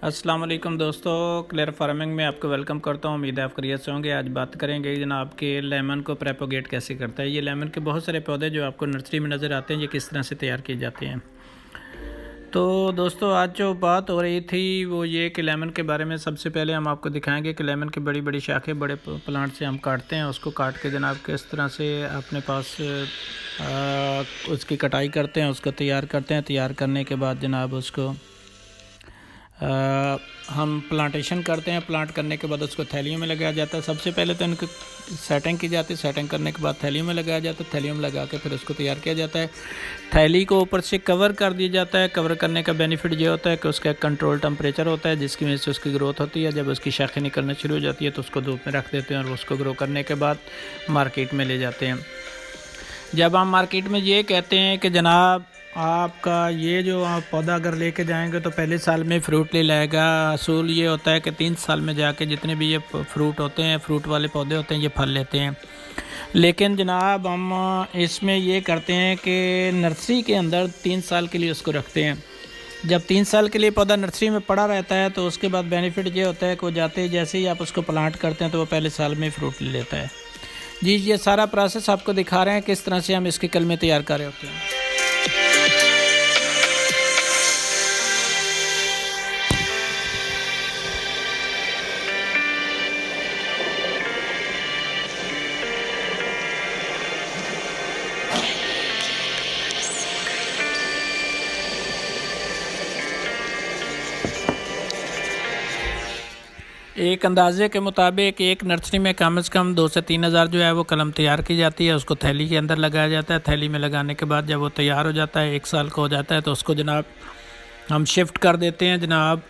अस्सलाम वालेकुम दोस्तों, क्लियर फार्मिंग में आपको वेलकम करता हूँ। उम्मीद है आप खैरियत से होंगे। आज बात करेंगे जनाब के लेमन को प्रेपोगेट कैसे करता है। ये लेमन के बहुत सारे पौधे जो आपको नर्सरी में नज़र आते हैं, ये किस तरह से तैयार किए जाते हैं। तो दोस्तों, आज जो बात हो रही थी वो ये कि लेमन के बारे में सबसे पहले हम आपको दिखाएंगे कि लेमन की बड़ी बड़ी शाखें बड़े प्लांट से हम काटते हैं। उसको काट के जनाब किस तरह से अपने पास उसकी कटाई करते हैं, उसको तैयार करते हैं। तैयार करने के बाद जनाब उसको हम प्लांटेशन करते हैं। प्लांट करने के बाद उसको थैलियों में लगाया जाता है। सबसे पहले तो इनको सेटिंग की जाती है। सेटिंग करने के बाद थैलियों में लगाया जाता है। थैलियों में लगा के फिर उसको तैयार किया जाता है। थैली को ऊपर से कवर कर दिया जाता है। कवर करने का बेनिफिट ये होता है कि उसका एक कंट्रोल टेम्परेचर होता है, जिसकी वजह से उसकी ग्रोथ होती है। जब उसकी शाखें निकलना शुरू हो जाती है तो उसको धूप में रख देते हैं और उसको ग्रो करने के बाद मार्केट में ले जाते हैं। जब हम मार्केट में ये कहते हैं कि जनाब आपका ये जो आप पौधा अगर लेके जाएंगे तो पहले साल में फ़्रूट ले लाएगा, असूल ये होता है कि 3 साल में जाके जितने भी ये फ्रूट होते हैं, फ्रूट वाले पौधे होते हैं, ये फल लेते हैं। लेकिन जनाब हम इसमें ये करते हैं कि नर्सरी के अंदर 3 साल के लिए उसको रखते हैं। जब 3 साल के लिए पौधा नर्सरी में पड़ा रहता है तो उसके बाद बेनिफिट ये होता है कि वो जाते ही जैसे ही आप उसको प्लांट करते हैं तो वो पहले साल में फ़्रूट ले लेता है। जी, ये सारा प्रोसेस आपको दिखा रहे हैं किस तरह से हम इसकी कलमें तैयार कर रहे होते हैं। एक अंदाजे के मुताबिक एक नर्सरी में कम से कम 2 से 3 हज़ार जो है वो कलम तैयार की जाती है। उसको थैली के अंदर लगाया जाता है। थैली में लगाने के बाद जब वो तैयार हो जाता है, 1 साल का हो जाता है, तो उसको जनाब हम शिफ्ट कर देते हैं जनाब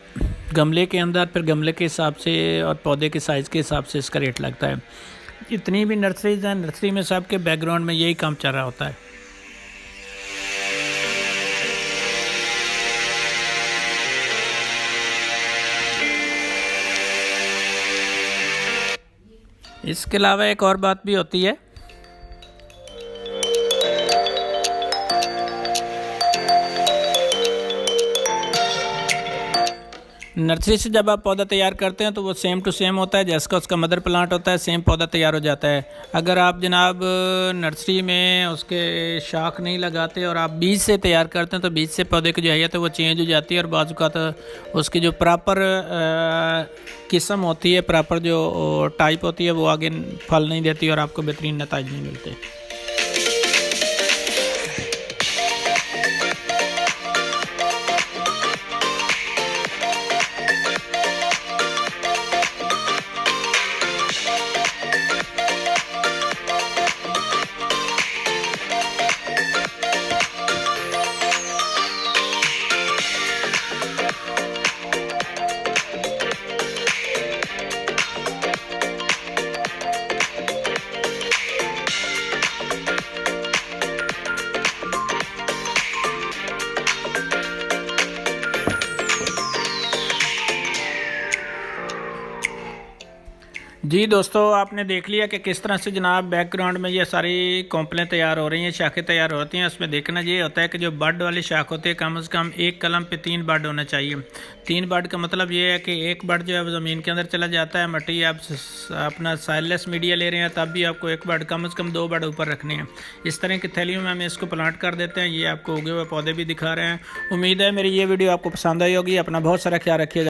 गमले के अंदर। फिर गमले के हिसाब से और पौधे के साइज़ के हिसाब से इसका रेट लगता है। जितनी भी नर्सरीज़ हैं, नर्सरी में सब के बैकग्राउंड में यही काम चल रहा होता है। इसके अलावा एक और बात भी होती है। नर्सरी से जब आप पौधा तैयार करते हैं तो वो सेम टू सेम होता है जैसा उसका मदर प्लांट होता है, सेम पौधा तैयार हो जाता है। अगर आप जनाब नर्सरी में उसके शाख नहीं लगाते और आप बीज से तैयार करते हैं तो बीज से पौधे की जो है तो वो चेंज हो जाती है और बाजू का तो उसकी जो प्रॉपर किस्म होती है, प्रॉपर जो टाइप होती है, वो आगे फल नहीं देती और आपको बेहतरीन नतीजे नहीं मिलते। जी दोस्तों, आपने देख लिया कि किस तरह से जनाब बैकग्राउंड में ये सारी कॉम्पलें तैयार हो रही हैं, शाखें तैयार होती हैं। उसमें देखना ये होता है कि जो बड वाली शाख होती है कम से कम एक कलम पे 3 बड होना चाहिए। 3 बड का मतलब ये है कि एक बड जो है वो ज़मीन के अंदर चला जाता है। मट्टी आप अपना साइलेस मीडिया ले रहे हैं तब भी आपको एक बड कम से कम 2 बड ऊपर रखने हैं। इस तरह की थैलियों में हम इसको प्लांट कर देते हैं। ये आपको उगे हुए पौधे भी दिखा रहे हैं। उम्मीद है मेरी ये वीडियो आपको पसंद आई होगी। अपना बहुत सारा ख्याल रखिएगा।